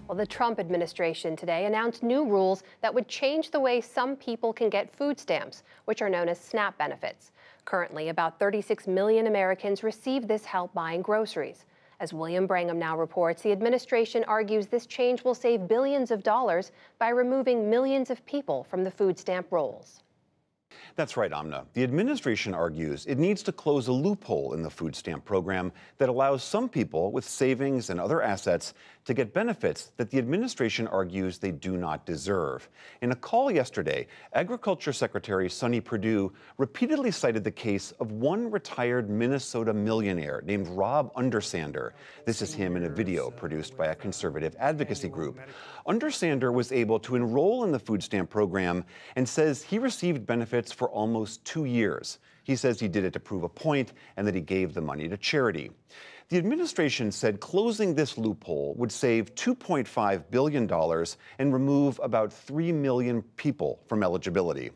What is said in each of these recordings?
Well, the Trump administration today announced new rules that would change the way some people can get food stamps, which are known as SNAP benefits. Currently, about 36 million Americans receive this help buying groceries. As William Brangham now reports, the administration argues this change will save billions of dollars by removing millions of people from the food stamp rolls. That's right, Amna. The administration argues it needs to close a loophole in the food stamp program that allows some people with savings and other assets to get benefits that the administration argues they do not deserve. In a call yesterday, Agriculture Secretary Sonny Perdue repeatedly cited the case of one retired Minnesota millionaire named Rob Undersander. This is him in a video produced by a conservative advocacy group. Undersander was able to enroll in the food stamp program and says he received benefits for almost 2 years. He says he did it to prove a point and that he gave the money to charity. The administration said closing this loophole would save $2.5 billion and remove about 3 million people from eligibility.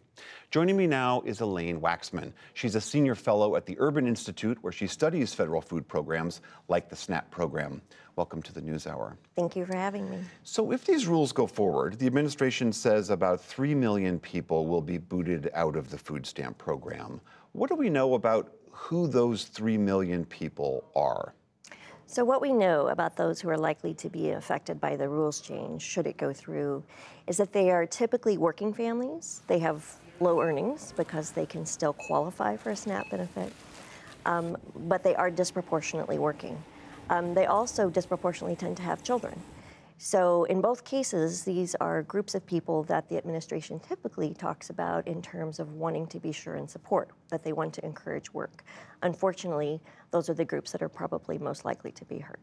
Joining me now is Elaine Waxman. She's a senior fellow at the Urban Institute, where she studies federal food programs like the SNAP program. Welcome to the NewsHour. Thank you for having me. So if these rules go forward, the administration says about 3 million people will be booted out of the food stamp program. What do we know about who those 3 million people are? So what we know about those who are likely to be affected by the rules change, should it go through, is that they are typically working families. They have low earnings because they can still qualify for a SNAP benefit, but they are disproportionately working. They also disproportionately tend to have children. So in both cases, these are groups of people that the administration typically talks about in terms of wanting to be sure and support, that they want to encourage work. Unfortunately, those are the groups that are probably most likely to be hurt.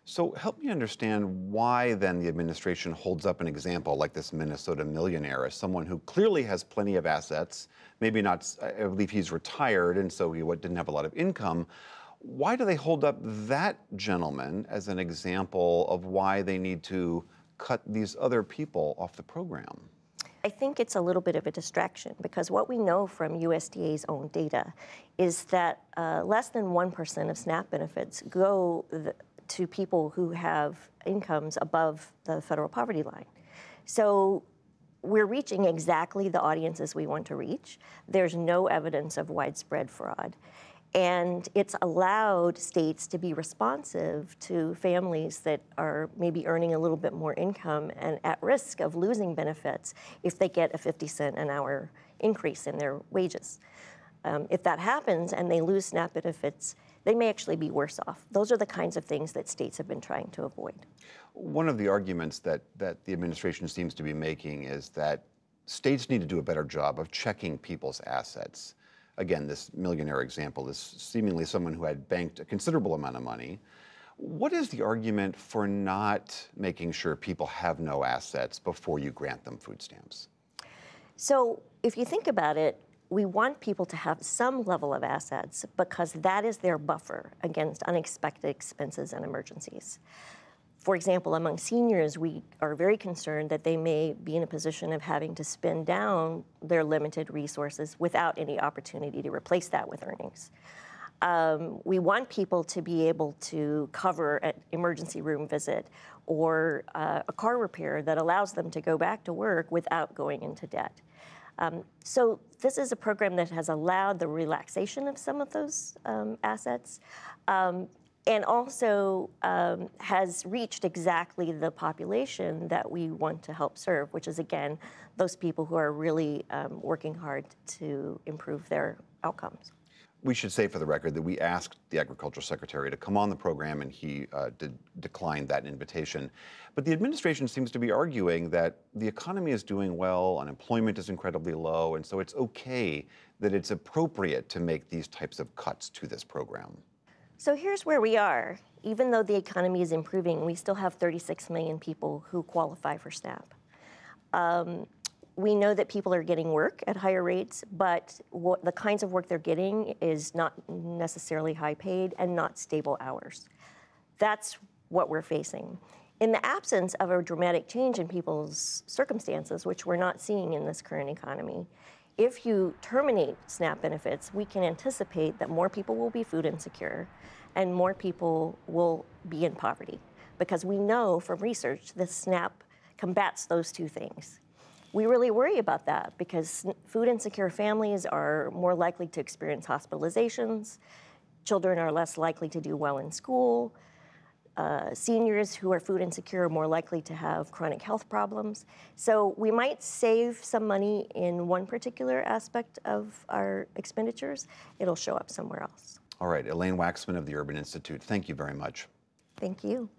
So help me understand why then the administration holds up an example like this Minnesota millionaire as someone who clearly has plenty of assets, maybe not, I believe he's retired and so he didn't have a lot of income. Why do they hold up that gentleman as an example of why they need to cut these other people off the program? I think it's a little bit of a distraction because what we know from USDA's own data is that less than 1% of SNAP benefits go to people who have incomes above the federal poverty line. So we're reaching exactly the audiences we want to reach. There's no evidence of widespread fraud. And it's allowed states to be responsive to families that are maybe earning a little bit more income and at risk of losing benefits if they get a 50-cent an hour increase in their wages. If that happens and they lose SNAP benefits, they may actually be worse off. Those are the kinds of things that states have been trying to avoid. One of the arguments that the administration seems to be making is that states need to do a better job of checking people's assets. Again, this millionaire example is seemingly someone who had banked a considerable amount of money. What is the argument for not making sure people have no assets before you grant them food stamps? So if you think about it, we want people to have some level of assets because that is their buffer against unexpected expenses and emergencies. For example, among seniors, we are very concerned that they may be in a position of having to spend down their limited resources without any opportunity to replace that with earnings. We want people to be able to cover an emergency room visit or a car repair that allows them to go back to work without going into debt. So this is a program that has allowed the relaxation of some of those assets. And also has reached exactly the population that we want to help serve, which is, again, those people who are really working hard to improve their outcomes. We should say for the record that we asked the Agriculture Secretary to come on the program and he declined that invitation. But the administration seems to be arguing that the economy is doing well, unemployment is incredibly low, and so it's okay that it's appropriate to make these types of cuts to this program. So here's where we are. Even though the economy is improving, we still have 36 million people who qualify for SNAP. We know that people are getting work at higher rates, but the kinds of work they're getting is not necessarily high paid and not stable hours. That's what we're facing. In the absence of a dramatic change in people's circumstances, which we're not seeing in this current economy, if you terminate SNAP benefits, we can anticipate that more people will be food insecure and more people will be in poverty. because we know from research that SNAP combats those two things. We really worry about that because food insecure families are more likely to experience hospitalizations, children are less likely to do well in school, seniors who are food insecure are more likely to have chronic health problems. So we might save some money in one particular aspect of our expenditures. It'll show up somewhere else. All right, Elaine Waxman of the Urban Institute, thank you very much. Thank you.